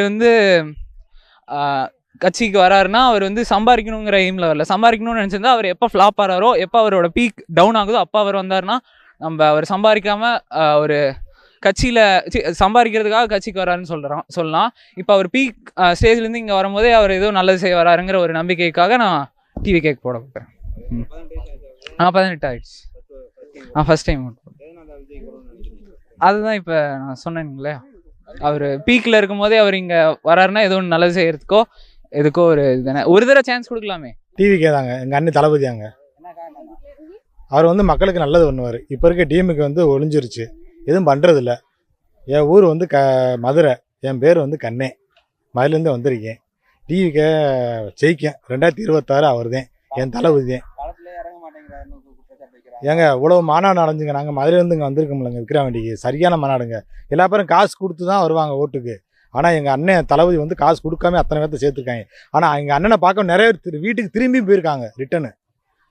வந்து கட்சிக்கு வராருன்னா அவர் வந்து சம்பாதிக்கணுங்கிற எய்மில் வரல. சம்பாதிக்கணும்னு நினச்சிருந்தா அவர் எப்போ ஃப்ளாப் ஆகிறாரோ, எப்போ அவரோட பீக் டவுன் ஆகுதோ அப்போ அவர் வந்தாருன்னா நம்ம அவர் சம்பாதிக்காமல் ஒரு கட்சியில் சம்பாதிக்கிறதுக்காக கட்சிக்கு வராருன்னு சொல்லலாம். இப்போ அவர் பீக் ஸ்டேஜ்லேருந்து இங்கே வரும்போதே அவர் ஏதோ நல்லது செய்ய வராருங்கிற ஒரு நம்பிக்கைக்காக நான் டிவிகேக்கு போட போகிறேன். 18 ஆயிடுச்சு. ஃபர்ஸ்ட் டைம் அதுதான் இப்போ நான் சொன்னேங்களே, அவர் பீக்கில் இருக்கும் போதே அவர் இங்கே வராருன்னா ஏதோ ஒன்று நல்லது செய்யறதுக்கோ எதுக்கோ ஒரு இதுதானே. ஒரு தடவை சான்ஸ் கொடுக்கலாமே. டிவிக்கே தாங்க எங்கள் அண்ணன் தளபதியாங்க. அவர் வந்து மக்களுக்கு நல்லது பண்ணுவார். இப்போ இருக்க டீமுக்கு வந்து ஒளிஞ்சிருச்சு, எதுவும் பண்ணுறதில்ல. என் ஊர் வந்து மதுரை, என் பேர் வந்து கண்ணே, மதுலேருந்து வந்திருக்கேன். டிவிக்கே ஜெயிக்கேன். 2026 அவர் தான் என் தளபதி தான். ஏங்க இவ்வளோ மாநாடு அடைஞ்சுங்க, நாங்கள் மதுரையிலேருந்து இங்கே வந்திருக்கோம்லங்க விக்கிரவாண்டிக்கு. சரியான மாநாடுங்க. எல்லா பேரும் காசு கொடுத்து தான் வருவாங்க ஓட்டுக்கு. ஆனால் எங்கள் அண்ணன் தளபதி வந்து காசு கொடுக்காம அத்தனை பேர்த்த சேர்த்துருக்காங்க. ஆனால் எங்கள் அண்ணனை பார்க்க நிறைய பேர் வீட்டுக்கு திரும்பி போயிருக்காங்க. ரிட்டனு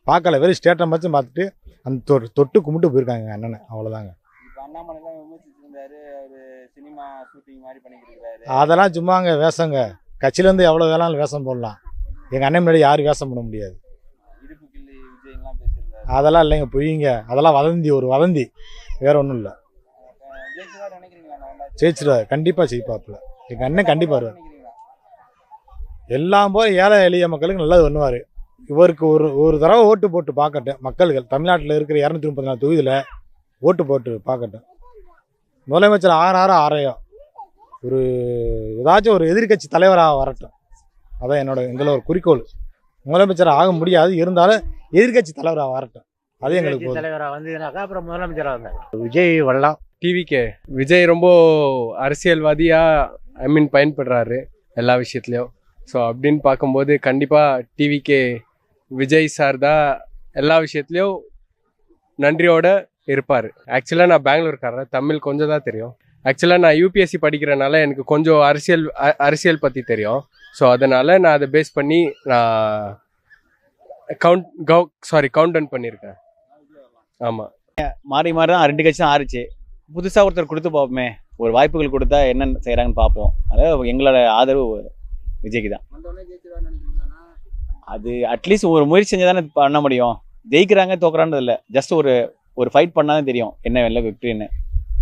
பார்க்கல, வெறும் ஸ்டேட்டை மட்டும் பார்த்துட்டு அந்த தொட்டு கும்பிட்டு போயிருக்காங்க எங்கள் அண்ணனை. அவ்வளோதாங்க. அதெல்லாம் சும்மாங்க வேஷங்க. கட்சியிலேருந்து எவ்வளோ வேணாலும் வேஷம் போடலாம். எங்கள் அண்ணன் முன்னாடி யாரும் வேஷம் பண்ண முடியாது. அதெல்லாம் இல்லைங்க, பொய்யுங்க. அதெல்லாம் வதந்தி, ஒரு வதந்தி, வேற ஒன்றும் இல்லை. ஜெயிச்சிருவார், கண்டிப்பாக ஜெயிப்பாப்புல. எங்கள் அண்ணன் கண்டிப்பாக வருவார். எல்லாம் போய் ஏழை எளிய மக்களுக்கு நல்லது பண்ணுவார். இவருக்கு ஒரு தடவை ஓட்டு போட்டு பார்க்கட்டும் மக்கள்கள். தமிழ்நாட்டில் இருக்கிற 234 தொகுதியில் ஓட்டு போட்டு பார்க்கட்டும். முதலமைச்சர் ஆறையோ ஒரு ஏதாச்சும் ஒரு எதிர்கட்சி தலைவராக வரட்டும். அதான் எங்களோட ஒரு குறிக்கோள். முதலமைச்சர் ஆக முடியாது, இருந்தாலும் எதிர்கட்சி தலைவராக வரட்டும். அது எங்களுக்கு தலைவராக வந்ததுனாக்கா அப்புறம் முதலமைச்சராக வந்தாங்க. விஜய் வரலாம். டிவிக்கே விஜய் ரொம்ப அரசியல்வாதியாக பயன்படுறாரு எல்லா விஷயத்துலையும். ஸோ அப்படின்னு பார்க்கும்போது கண்டிப்பாக டிவிக்கே விஜய் சார் தான் எல்லா விஷயத்துலையும் நன்றியோடு இருப்பார். ஆக்சுவலாக நான் பெங்களூர்காரன், தமிழ் கொஞ்சம் தான் தெரியும். ஆக்சுவலாக நான் யூபிஎஸ்சி படிக்கிறனால எனக்கு கொஞ்சம் அரசியல் பற்றி தெரியும். ஸோ அதனால் நான் அதை பேஸ் பண்ணி நான் கவுண்ட் டவுன் பண்ணியிருக்கேன். ஆமாம், மாறி மாறி தான் 2 கட்சி தான் ஆறுச்சு. புதுசாக ஒருத்தர் கொடுத்து பார்ப்போமே, ஒரு வாய்ப்புகள் கொடுத்தா என்னென்ன செய்கிறாங்கன்னு பார்ப்போம். அதாவது எங்களோட ஆதரவு விஜய்க்கு தான். அது அட்லீஸ்ட் ஒரு முயற்சி செஞ்சு தானே பண்ண முடியும். ஜெயிக்கிறாங்க தோக்குறான்றது இல்லை, ஜஸ்ட் ஒரு ஃபைட் பண்ணாதான் தெரியும் என்ன வெளில விக்ட்ரின்னு.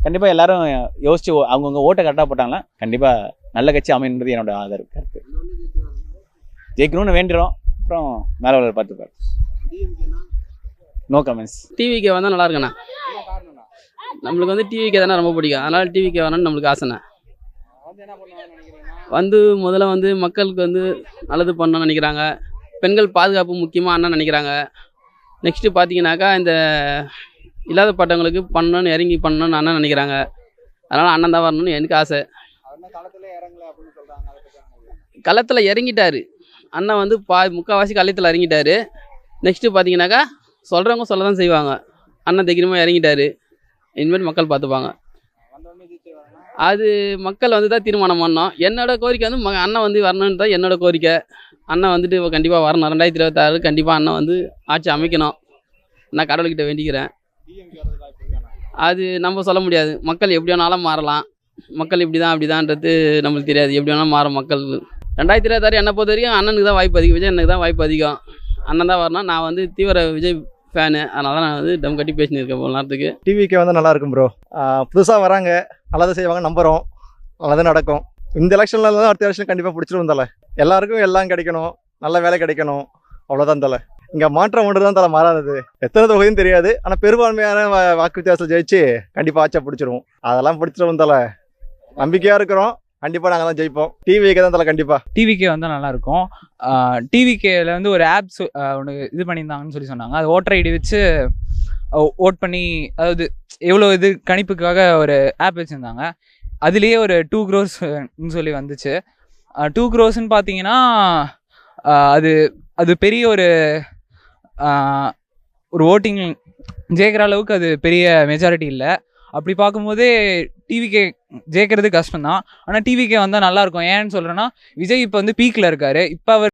கண்டிப்பாக எல்லாரும் யோசிச்சு அவங்கவுங்க ஓட்டை கரெக்டாக போட்டாங்களா கண்டிப்பாக நல்ல கட்சி அமைன்றது என்னோட ஆதரவு கருத்து. ஜெயிக்கணும்னு வேண்டிடும், அப்புறம் மேலே உள்ள பார்த்துப்பார். No comments. டிவிக்கே வந்தால் நல்லா இருக்குண்ணா. நம்மளுக்கு வந்து டிவிக்கே தானே ரொம்ப பிடிக்கும், அதனால் டிவிக்கே வரணும்னு நம்மளுக்கு ஆசைண்ணா. வந்து முதல்ல வந்து மக்களுக்கு வந்து நல்லது பண்ணணும்னு நினைக்கிறாங்க. பெண்கள் பாதுகாப்பு முக்கியமாக அண்ணன் நினைக்கிறாங்க. நெக்ஸ்ட்டு பார்த்தீங்கன்னாக்கா இந்த இல்லாத பட்டவங்களுக்கு பண்ணணும்னு இறங்கி பண்ணணும்னு அண்ணன் நினைக்கிறாங்க. அதனால் அண்ணன் தான் வரணும்னு எனக்கு ஆசை. களத்தில் இறங்கிட்டாரு அண்ணன் வந்து முக்கால்வாசி களத்தில் இறங்கிட்டாரு. நெக்ஸ்ட்டு பார்த்தீங்கன்னாக்கா சொல்கிறவங்க சொல்ல தான் செய்வாங்க. அண்ணன் தைரியமாக இறங்கிட்டாரு, இனிமேல் மக்கள் பார்த்துப்பாங்க. அது மக்கள் வந்து தான் தீர்மானம் பண்ணோம். என்னோட கோரிக்கை வந்து அண்ணன் வந்து வரணுன்னு தான் என்னோட கோரிக்கை. அண்ணன் வந்துட்டு கண்டிப்பாக வரணும். 2026 கண்டிப்பாக அண்ணன் வந்து ஆட்சி அமைக்கணும். நான் கடவுள்கிட்ட வேண்டிக்கிறேன். அது நம்ம சொல்ல முடியாது, மக்கள் எப்படி வேணாலும் மாறலாம். மக்கள் இப்படி தான் அப்படிதான்றது நம்மளுக்கு தெரியாது. எப்படி வேணாலும் மாறும் மக்கள். 2026 என்னை பொறுத்த வரைக்கும் அண்ணனுக்கு தான் வாய்ப்பு அதிகம், விஜய் எனக்கு தான் வாய்ப்பு அதிகம். அண்ணன் தான் வரணும். நான் வந்து தீவிர விஜய் ஃபேனு, அதனால தான் நான் வந்து டம் கட்டி பேசினிருக்கேன் போல நேரத்துக்கு. டிவிக்கே வந்து நல்லா இருக்கும் ப்ரோ. புதுசாக வராங்க, நல்லதை செய்வாங்க, நம்புகிறோம், நல்லது நடக்கும். இந்த எலெக்ஷனில் தான் அடுத்த எலெக்ஷன் கண்டிப்பாக பிடிச்சிரும் தலை. எல்லாருக்கும் எல்லாம் கிடைக்கணும், நல்ல வேலை கிடைக்கணும், அவ்வளோதான் தலை. இங்கே மாற்றம் ஒன்று தான் தலை, மாறாதது. எத்தனை தொகுதியும் தெரியாது, ஆனால் பெரும்பான்மையான வாக்கு வித்தியாசத்தில் ஜெயிச்சு கண்டிப்பாக ஆட்சியாக பிடிச்சிருவோம். அதெல்லாம் பிடிச்சிரும் தலை, நம்பிக்கையாக இருக்கிறோம். கண்டிப்பாக நாங்கள் தான் ஜெயிப்போம். டிவிக்கே தான் தலை. கண்டிப்பாக டிவிக்கே வந்தால் நல்லாயிருக்கும். டிவிக்கேல வந்து ஒரு ஆப்ஸ் ஒன்று இது பண்ணியிருந்தாங்கன்னு சொன்னாங்க. அது ஓட்டர் ஐடி வச்சு ஓட் பண்ணி, அதாவது எவ்வளோ இது கணிப்புக்காக ஒரு ஆப் வச்சுருந்தாங்க. அதுலேயே ஒரு 2 crores சொல்லி வந்துச்சு. 2 crores பார்த்தீங்கன்னா அது பெரிய ஒரு ஓட்டிங் ஜெயிக்கிற அளவுக்கு அது பெரிய மெஜாரிட்டி இல்லை. அப்படி பார்க்கும்போதே டிவிக்கே ஜெயிக்கிறது கஷ்டம்தான். ஆனால் டிவிக்கே வந்தால் நல்லாயிருக்கும். ஏன்னு சொல்கிறேன்னா, விஜய் இப்போ வந்து பீக்கில் இருக்கார். இப்போ அவர்